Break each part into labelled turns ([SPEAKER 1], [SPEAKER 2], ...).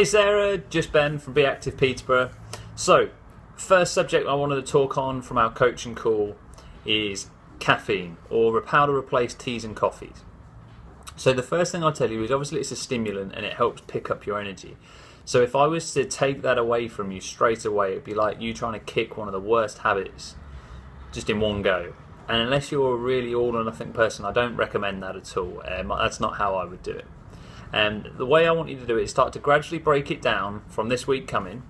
[SPEAKER 1] Hey Sarah, just Ben from Be Active Peterborough. So, first subject I wanted to talk on from our coaching call is caffeine, or how to replace teas and coffees. So the first thing I'll tell you is obviously it's a stimulant and it helps pick up your energy. So if I was to take that away from you straight away, it'd be like you trying to kick one of the worst habits just in one go. And unless you're a really all or nothing person, I don't recommend that at all. That's not how I would do it. And the way I want you to do it is start to gradually break it down from this week coming.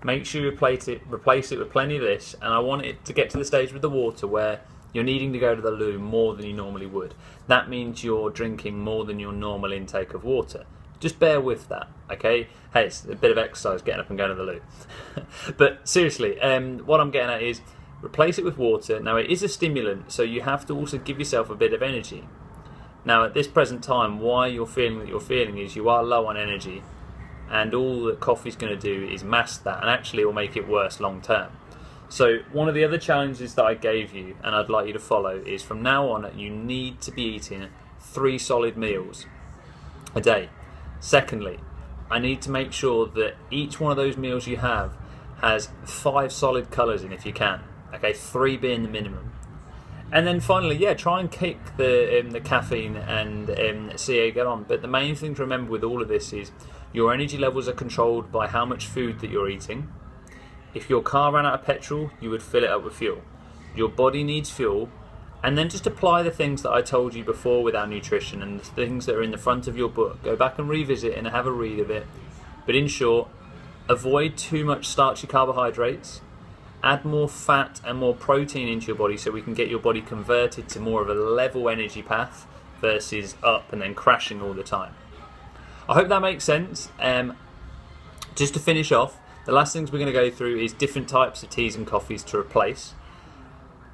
[SPEAKER 1] Make sure you replace it with plenty of this, and I want it to get to the stage with the water where you're needing to go to the loo more than you normally would. That means you're drinking more than your normal intake of water. Just bear with that, okay? Hey, it's a bit of exercise getting up and going to the loo. But seriously, what I'm getting at is replace it with water. Now, it is a stimulant, so you have to also give yourself a bit of energy. Now, at this present time, why you're feeling that you're feeling is you are low on energy, and all that coffee's going to do is mask that, and actually it will make it worse long term. So one of the other challenges that I gave you, and I'd like you to follow, is from now on you need to be eating 3 solid meals a day. Secondly, I need to make sure that each one of those meals you have has 5 solid colours in if you can. Okay, 3 being the minimum. And then finally, try and kick the caffeine and see how you get on. But the main thing to remember with all of this is your energy levels are controlled by how much food that you're eating. If your car ran out of petrol, you would fill it up with fuel. Your body needs fuel, and then just apply the things that I told you before with our nutrition and the things that are in the front of your book. Go back and revisit and have a read of it. But in short, avoid too much starchy carbohydrates. Add more fat and more protein into your body so we can get your body converted to more of a level energy path versus up and then crashing all the time. I hope that makes sense. Just to finish off, the last things we're going to go through is different types of teas and coffees to replace.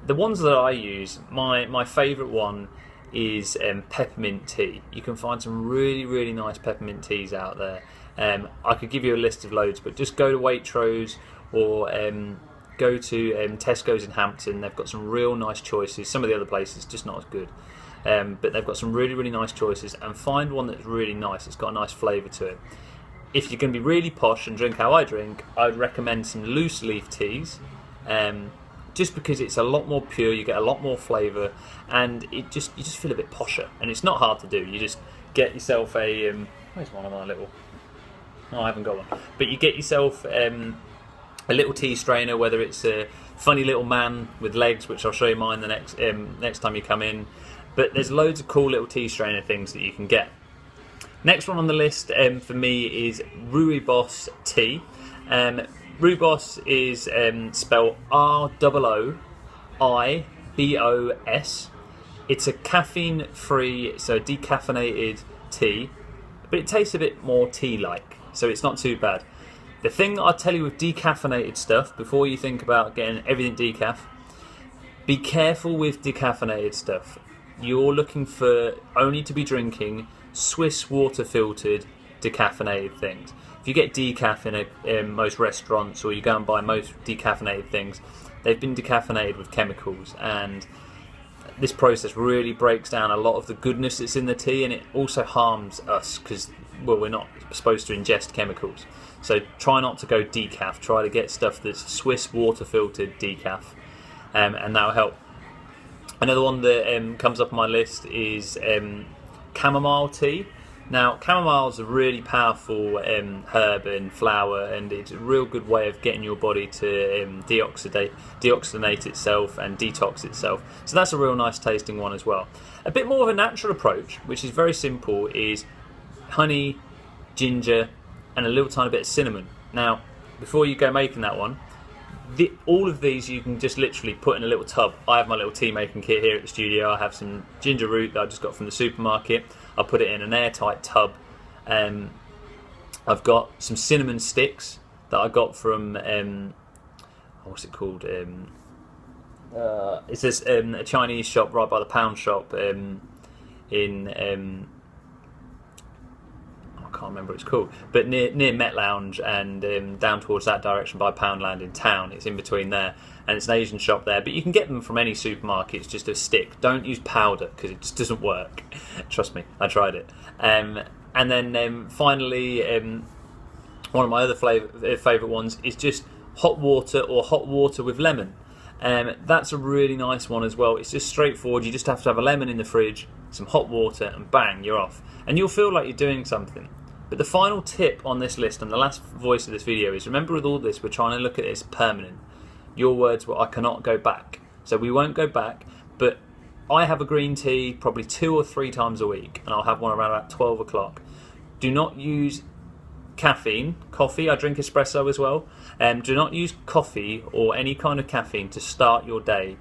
[SPEAKER 1] The ones that I use, my favourite one is peppermint tea. You can find some really nice peppermint teas out there. I could give you a list of loads, but just go to Waitrose or go to Tesco's in Hampton. They've got some real nice choices. Some of the other places just not as good, but they've got some really nice choices, and find one that's really nice. It's got a nice flavour to it. If you're going to be really posh and drink how I drink, I would recommend some loose leaf teas, just because it's a lot more pure. You get a lot more flavour, and you just feel a bit posher. And it's not hard to do. You just get yourself a where's one of my little? Oh, I haven't got one. But you get yourself a little tea strainer, whether it's a funny little man with legs, which I'll show you mine the next time you come in. But there's loads of cool little tea strainer things that you can get. Next one on the list for me is Rooibos tea. Rooibos is spelled R-O-O-I-B-O-S. It's a caffeine-free, so decaffeinated tea, but it tastes a bit more tea-like, so it's not too bad. The thing that I'll tell you with decaffeinated stuff, before you think about getting everything decaf, be careful with decaffeinated stuff. You're looking for only to be drinking Swiss water filtered decaffeinated things. If you get decaf in most restaurants, or you go and buy most decaffeinated things, they've been decaffeinated with chemicals, and this process really breaks down a lot of the goodness that's in the tea, and it also harms us because, well, we're not supposed to ingest chemicals. So try not to go decaf. Try to get stuff that's Swiss water filtered decaf, and that'll help. Another one that comes up on my list is chamomile tea. Now, chamomile is a really powerful herb and flower, and it's a real good way of getting your body to deoxygenate itself and detox itself. So that's a real nice tasting one as well. A bit more of a natural approach, which is very simple, is honey, ginger, and a little tiny bit of cinnamon. Now, before you go making that one, all of these you can just literally put in a little tub. I have my little tea making kit here at the studio. I have some ginger root that I just got from the supermarket. I put it in an airtight tub. I've got some cinnamon sticks that I got from what's it called? It's this a Chinese shop right by the pound shop in I can't remember what it's called, but near Met Lounge and down towards that direction by Poundland in town. It's in between there, and it's an Asian shop there, but you can get them from any supermarket. It's just a stick. Don't use powder because it just doesn't work. Trust me, I tried it. And then finally, One of my other favourite ones is just hot water or hot water with lemon. That's a really nice one as well. It's just straightforward. You just have to have a lemon in the fridge, some hot water, and bang, you're off. And you'll feel like you're doing something. But the final tip on this list and the last voice of this video is, remember, with all this, we're trying to look at this permanent. Your words were, I cannot go back. So we won't go back, but I have a green tea probably 2 or 3 times a week, and I'll have one around about 12 o'clock. Do not use caffeine, coffee. I drink espresso as well. Do not use coffee or any kind of caffeine to start your day.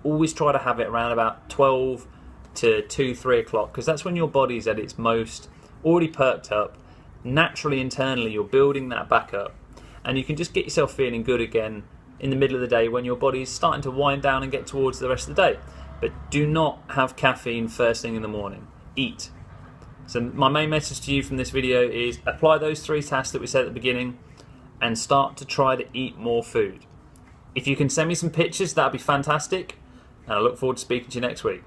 [SPEAKER 1] Always try to have it around about 12 to 2, 3 o'clock, because that's when your body's at its most already perked up. Naturally, internally, you're building that back up, and you can just get yourself feeling good again in the middle of the day when your body's starting to wind down and get towards the rest of the day. But do not have caffeine first thing in the morning. Eat. So my main message to you from this video is apply those 3 tasks that we said at the beginning and start to try to eat more food. If you can send me some pictures, that'd be fantastic, and I look forward to speaking to you next week.